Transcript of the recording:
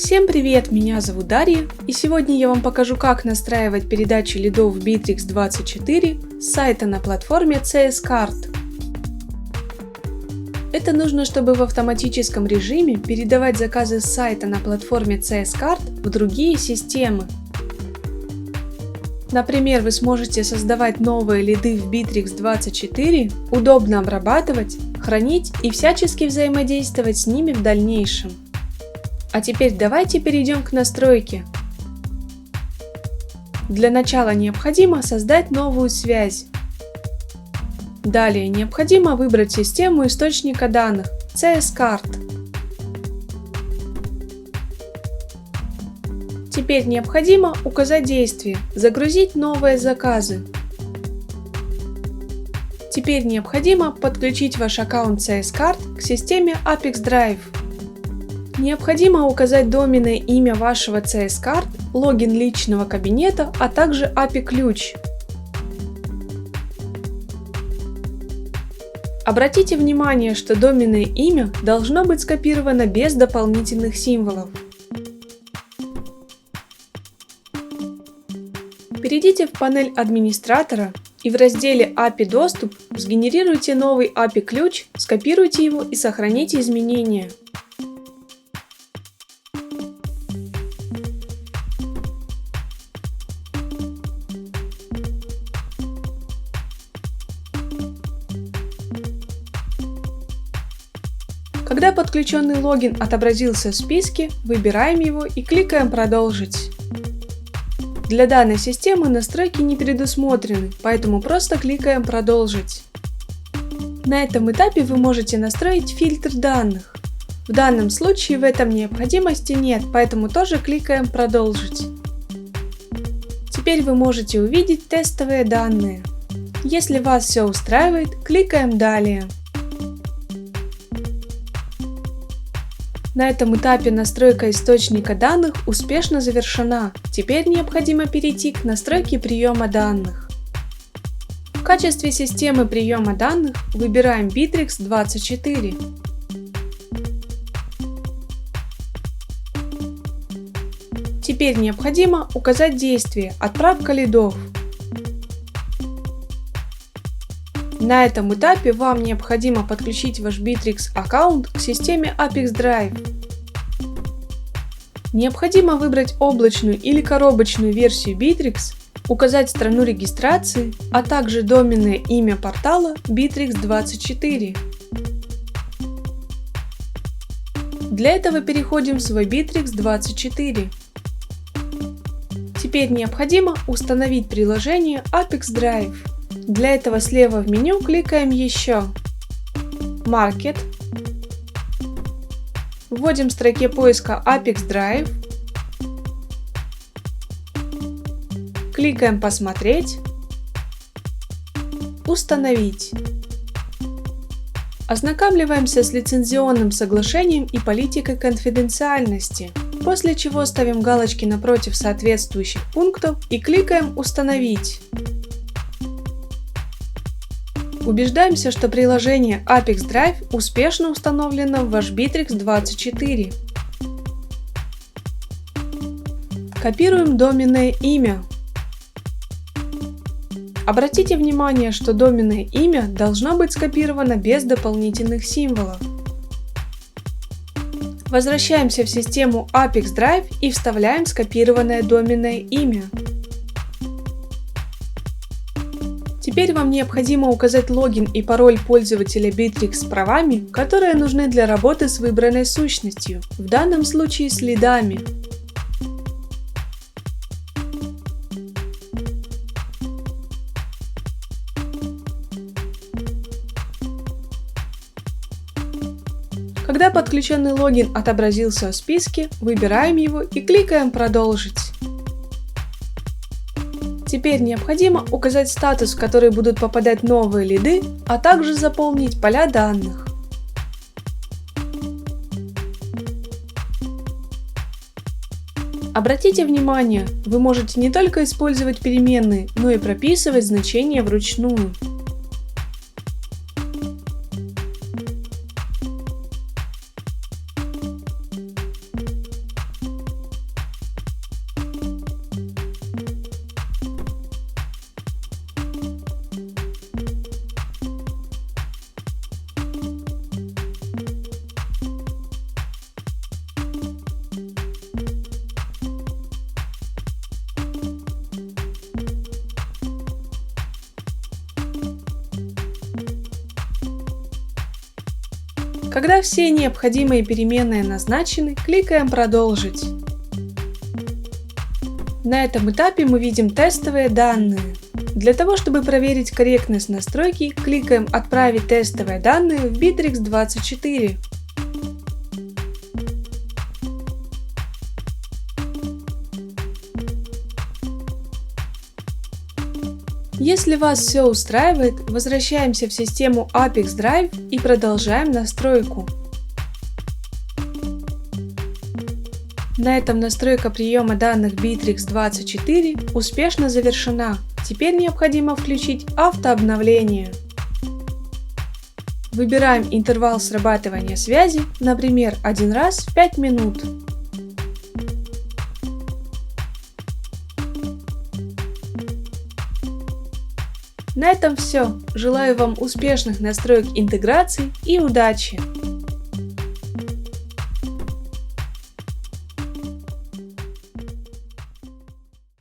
Всем привет, меня зовут Дарья, и сегодня я вам покажу, как настраивать передачу лидов в Bittrex24 с сайта на платформе CS-Card. Это нужно, чтобы в автоматическом режиме передавать заказы с сайта на платформе CS-Card в другие системы. Например, вы сможете создавать новые лиды в Bittrex24, удобно обрабатывать, хранить и всячески взаимодействовать с ними в дальнейшем. А теперь давайте перейдем к настройке. Для начала необходимо создать новую связь. Далее необходимо выбрать систему источника данных CS-Card. Теперь необходимо указать действие «Загрузить новые заказы». Теперь необходимо подключить ваш аккаунт CS-Card к системе Apex Drive. Необходимо указать доменное имя вашего CS-Card, логин личного кабинета, а также API-ключ. Обратите внимание, что доменное имя должно быть скопировано без дополнительных символов. Перейдите в панель администратора и в разделе API доступ сгенерируйте новый API-ключ, скопируйте его и сохраните изменения. Когда подключенный логин отобразился в списке, выбираем его и кликаем «Продолжить». Для данной системы настройки не предусмотрены, поэтому просто кликаем «Продолжить». На этом этапе вы можете настроить фильтр данных. В данном случае в этом необходимости нет, поэтому тоже кликаем «Продолжить». Теперь вы можете увидеть тестовые данные. Если вас все устраивает, кликаем «Далее». На этом этапе настройка источника данных успешно завершена. Теперь необходимо перейти к настройке приема данных. В качестве системы приема данных выбираем Bittrex24. Теперь необходимо указать действие «Отправка лидов». На этом этапе вам необходимо подключить ваш Bittrex аккаунт к системе Apex Drive. Необходимо выбрать облачную или коробочную версию Bittrex, указать страну регистрации, а также доменное имя портала Bittrex24. Для этого переходим в свой Bittrex24. Теперь необходимо установить приложение Apex Drive. Для этого слева в меню кликаем «Еще», «Market», вводим в строке поиска Apex Drive, кликаем «Посмотреть», «Установить». Ознакомливаемся с лицензионным соглашением и политикой конфиденциальности, после чего ставим галочки напротив соответствующих пунктов и кликаем «Установить». Убеждаемся, что приложение Apex Drive успешно установлено в ваш Bittrex24. Копируем доменное имя. Обратите внимание, что доменное имя должно быть скопировано без дополнительных символов. Возвращаемся в систему Apex Drive и вставляем скопированное доменное имя. Теперь вам необходимо указать логин и пароль пользователя Bittrex с правами, которые нужны для работы с выбранной сущностью, в данном случае с лидами. Когда подключенный логин отобразился в списке, выбираем его и кликаем «Продолжить». Теперь необходимо указать статус, в который будут попадать новые лиды, а также заполнить поля данных. Обратите внимание, вы можете не только использовать переменные, но и прописывать значения вручную. Когда все необходимые переменные назначены, кликаем «Продолжить». На этом этапе мы видим тестовые данные. Для того, чтобы проверить корректность настройки, кликаем «Отправить тестовые данные в Bittrex24». Если вас все устраивает, возвращаемся в систему Apex Drive и продолжаем настройку. На этом настройка приема данных Bittrex24 успешно завершена. Теперь необходимо включить автообновление. Выбираем интервал срабатывания связи, например, 1 раз в 5 минут. На этом все. Желаю вам успешных настроек интеграции и удачи!